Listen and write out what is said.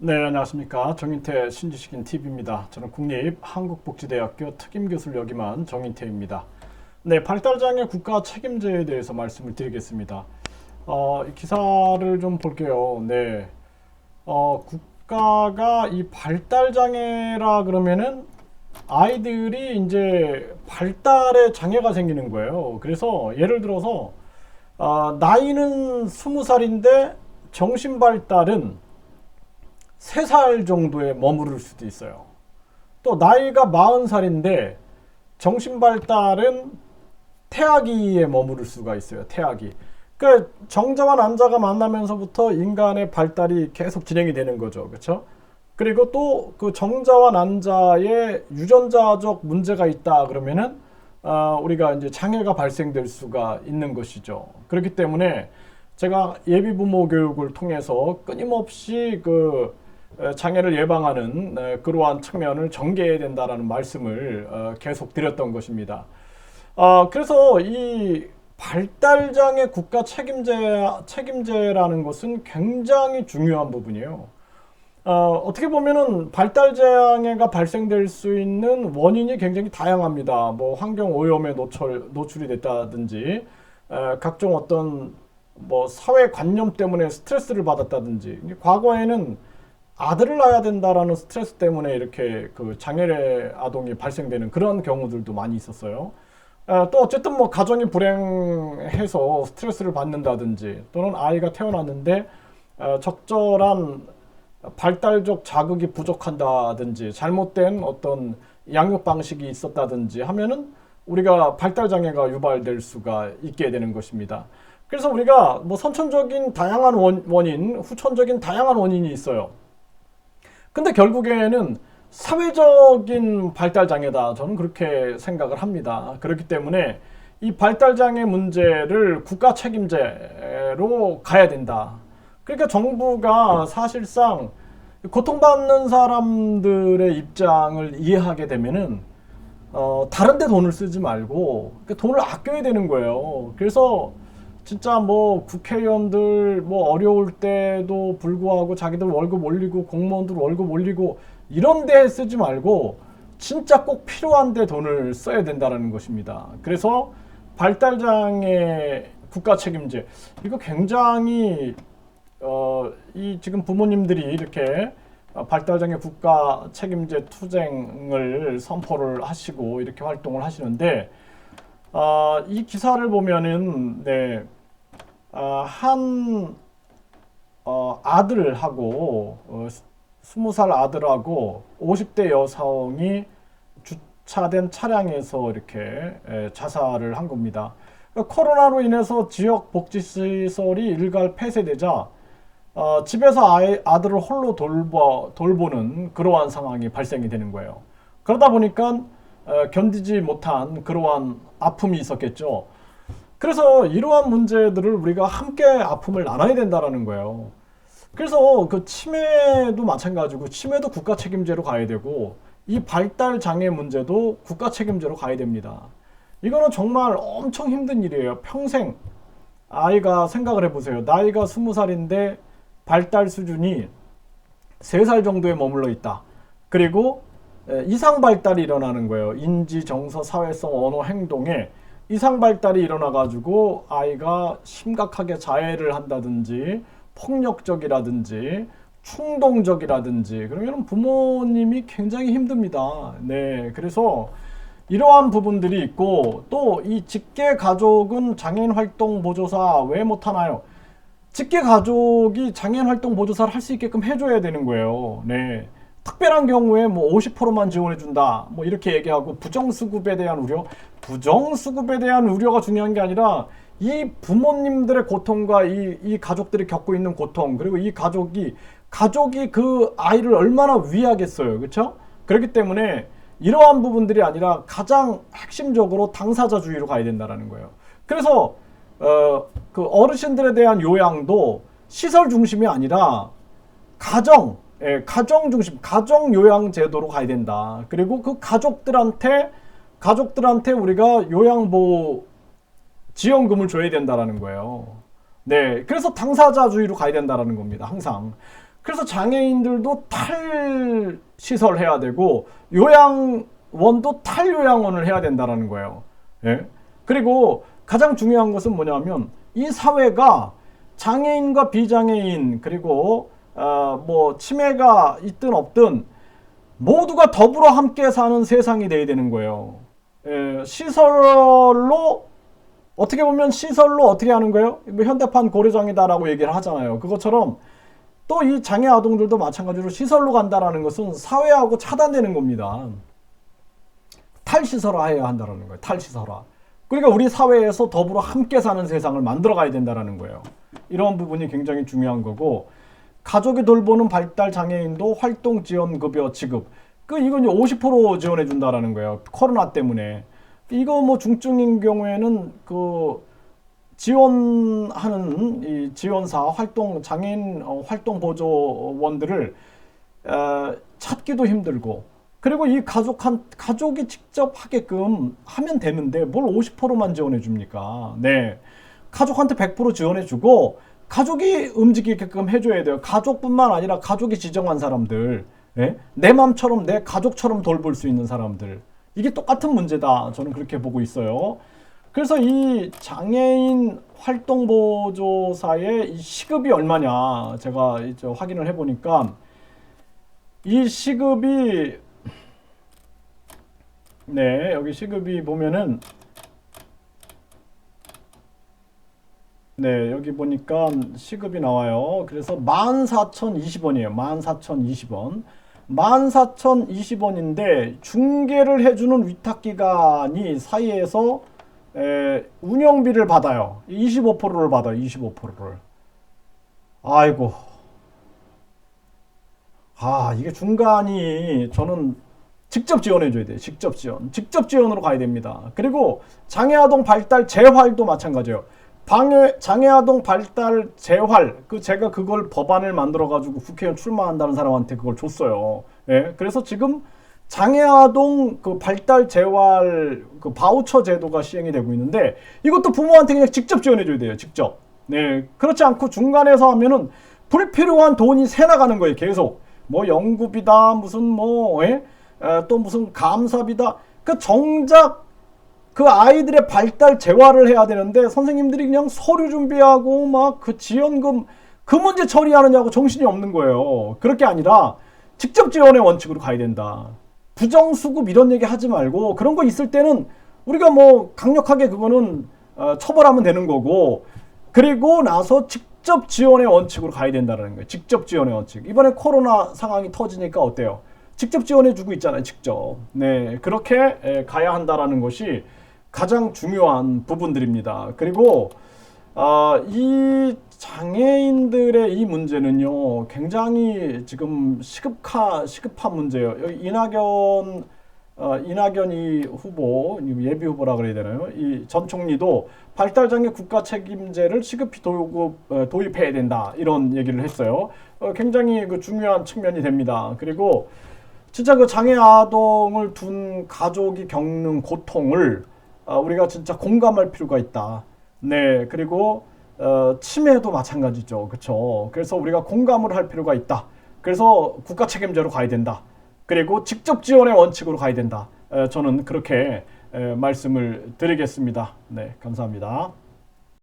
네, 안녕하십니까. 정인태 신지식인 TV입니다. 저는 국립한국복지대학교 특임교수를 역임한 정인태입니다. 네, 발달장애 국가 책임제에 대해서 말씀을 드리겠습니다. 이 기사를 좀 볼게요. 네, 국가가 이 발달장애라 그러면은 아이들이 이제 발달에 장애가 생기는 거예요. 그래서 예를 들어서 나이는 20살인데 정신 발달은 3살 정도에 머무를 수도 있어요. 또 나이가 40살인데 정신 발달은 태아기에 머무를 수가 있어요. 태아기. 그러니까 정자와 난자가 만나면서부터 인간의 발달이 계속 진행이 되는 거죠. 그렇죠? 그리고 또 그 정자와 난자에 유전자적 문제가 있다 그러면은 우리가 이제 장애가 발생될 수가 있는 것이죠. 그렇기 때문에 제가 예비 부모 교육을 통해서 끊임없이 그 장애를 예방하는 그러한 측면을 전개해야 된다라는 말씀을 계속 드렸던 것입니다. 그래서 이 발달장애 국가 책임제라는 것은 굉장히 중요한 부분이에요. 어떻게 보면은 발달장애가 발생될 수 있는 원인이 굉장히 다양합니다. 뭐 환경 오염에 노출이 됐다든지, 각종 어떤 뭐 사회 관념 때문에 스트레스를 받았다든지, 과거에는 아들을 낳아야 된다라는 스트레스 때문에 이렇게 그 장애의 아동이 발생되는 그런 경우들도 많이 있었어요. 또 어쨌든 뭐 가정이 불행해서 스트레스를 받는다든지 또는 아이가 태어났는데 적절한 발달적 자극이 부족한다든지 잘못된 어떤 양육 방식이 있었다든지 하면은 우리가 발달 장애가 유발될 수가 있게 되는 것입니다. 그래서 우리가 뭐 선천적인 다양한 원인, 후천적인 다양한 원인이 있어요. 근데 결국에는 사회적인 발달장애다. 저는 그렇게 생각을 합니다. 그렇기 때문에 이 발달장애 문제를 국가 책임제로 가야 된다. 그러니까 정부가 사실상 고통받는 사람들의 입장을 이해하게 되면은 다른 데 돈을 쓰지 말고 돈을 아껴야 되는 거예요. 그래서 진짜 뭐 국회의원들 뭐 어려울 때도 불구하고 자기들 월급 올리고 공무원들 월급 올리고 이런 데 쓰지 말고 진짜 꼭 필요한 데 돈을 써야 된다는 것입니다. 그래서 발달장애 국가 책임제 이거 굉장히 이 지금 부모님들이 이렇게 발달장애 국가 책임제 투쟁을 선포를 하시고 이렇게 활동을 하시는데 이 기사를 보면은 네, 한 아들하고 20살 아들하고 50대 여성이 주차된 차량에서 이렇게 자살을 한 겁니다. 코로나로 인해서 지역 복지시설이 일괄 폐쇄되자 집에서 아들을 홀로 돌보는 그러한 상황이 발생이 되는 거예요. 그러다 보니까 견디지 못한 그러한 아픔이 있었겠죠. 그래서 이러한 문제들을 우리가 함께 아픔을 나눠야 된다라는 거예요. 그래서 그 치매도 마찬가지고 치매도 국가 책임제로 가야 되고 이 발달 장애 문제도 국가 책임제로 가야 됩니다. 이거는 정말 엄청 힘든 일이에요. 평생 아이가 생각을 해보세요. 나이가 20살인데 발달 수준이 3살 정도에 머물러 있다. 그리고 이상 발달이 일어나는 거예요. 인지, 정서, 사회성, 언어, 행동에 이상 발달이 일어나 가지고 아이가 심각하게 자해를 한다든지 폭력적이라든지 충동적이라든지 그러면 부모님이 굉장히 힘듭니다. 네, 그래서 이러한 부분들이 있고 또 이 직계 가족은 장애인 활동 보조사 왜 못하나요? 직계 가족이 장애인 활동 보조사를 할 수 있게끔 해줘야 되는 거예요. 네. 특별한 경우에 뭐 50%만 지원해준다. 뭐 이렇게 얘기하고 부정수급에 대한 우려. 부정수급에 대한 우려가 중요한 게 아니라 이 부모님들의 고통과 이 가족들이 겪고 있는 고통 그리고 이 가족이 그 아이를 얼마나 위하겠어요. 그렇죠? 그렇기 때문에 이러한 부분들이 아니라 가장 핵심적으로 당사자주의로 가야 된다는 거예요. 그래서 그 어르신들에 대한 요양도 시설 중심이 아니라 가정 중심, 가정 요양 제도로 가야 된다. 그리고 그 가족들한테 우리가 요양보호 지원금을 줘야 된다라는 거예요. 네, 그래서 당사자주의로 가야 된다라는 겁니다. 항상. 그래서 장애인들도 탈시설 해야 되고 요양원도 탈요양원을 해야 된다는 거예요. 예? 그리고 가장 중요한 것은 뭐냐면 이 사회가 장애인과 비장애인 그리고 뭐 치매가 있든 없든 모두가 더불어 함께 사는 세상이 돼야 되는 거예요. 예, 시설로 어떻게 보면 시설로 어떻게 하는 거예요? 뭐 현대판 고려장이다라고 얘기를 하잖아요. 그것처럼 또 이 장애 아동들도 마찬가지로 시설로 간다라는 것은 사회하고 차단되는 겁니다. 탈시설화해야 한다는 거예요. 탈시설화. 그러니까 우리 사회에서 더불어 함께 사는 세상을 만들어 가야 된다는 거예요. 이런 부분이 굉장히 중요한 거고, 가족이 돌보는 발달 장애인도 활동 지원 급여 지급. 이건 50% 지원해 준다라는 거예요. 코로나 때문에. 이거 뭐 중증인 경우에는 지원하는 이 지원사 장애인 활동 보조원들을 찾기도 힘들고, 그리고 이 가족이 직접 하게끔 하면 되는데 뭘 50%만 지원해 줍니까? 네. 가족한테 100% 지원해 주고 가족이 움직이게끔 해줘야 돼요. 가족뿐만 아니라 가족이 지정한 사람들, 예? 내 맘처럼 내 가족처럼 돌볼 수 있는 사람들. 이게 똑같은 문제다. 저는 그렇게 보고 있어요. 그래서 이 장애인 활동보조사의 이 시급이 얼마냐 제가 이제 확인을 해보니까 이 시급이 네, 여기 시급이 보면은 네, 여기 보니까 시급이 나와요. 그래서 14,020원이에요. 14,020원. 14,020원인데 중개를 해주는 위탁기관이 사이에서 운영비를 받아요. 25%를 받아요. 25%를. 아이고. 이게 중간이 저는 직접 지원해줘야 돼요. 직접 지원. 직접 지원으로 가야 됩니다. 그리고 장애아동 발달 재활도 마찬가지예요. 장애아동 발달 재활, 제가 그걸 법안을 만들어가지고 국회의원 출마한다는 사람한테 그걸 줬어요. 예, 그래서 지금 장애아동 발달 재활 바우처 제도가 시행이 되고 있는데 이것도 부모한테 그냥 직접 지원해줘야 돼요. 직접. 네, 그렇지 않고 중간에서 하면은 불필요한 돈이 새 나가는 거예요. 계속. 뭐 연구비다, 무슨 또 무슨 감사비다. 정작 그 아이들의 발달 재활을 해야 되는데 선생님들이 그냥 서류 준비하고 막 지원금 문제 처리하느냐고 정신이 없는 거예요. 그렇게 아니라 직접 지원의 원칙으로 가야 된다. 부정수급 이런 얘기 하지 말고 그런 거 있을 때는 우리가 뭐 강력하게 그거는 처벌하면 되는 거고, 그리고 나서 직접 지원의 원칙으로 가야 된다는 거예요. 직접 지원의 원칙. 이번에 코로나 상황이 터지니까 어때요? 직접 지원해주고 있잖아요. 직접. 네, 그렇게 가야 한다라는 것이 가장 중요한 부분들입니다. 그리고 이 장애인들의 이 문제는요, 굉장히 지금 시급한 문제예요. 여기 이낙연이 후보, 예비 후보라 그래야 되나요? 이 전 총리도 발달장애 국가 책임제를 시급히 도입해야 된다, 이런 얘기를 했어요. 굉장히 중요한 측면이 됩니다. 그리고 진짜 장애 아동을 둔 가족이 겪는 고통을 우리가 진짜 공감할 필요가 있다. 네, 그리고 치매도 마찬가지죠. 그렇죠? 그래서 우리가 공감을 할 필요가 있다. 그래서 국가 책임제로 가야 된다. 그리고 직접 지원의 원칙으로 가야 된다. 저는 그렇게 말씀을 드리겠습니다. 네, 감사합니다.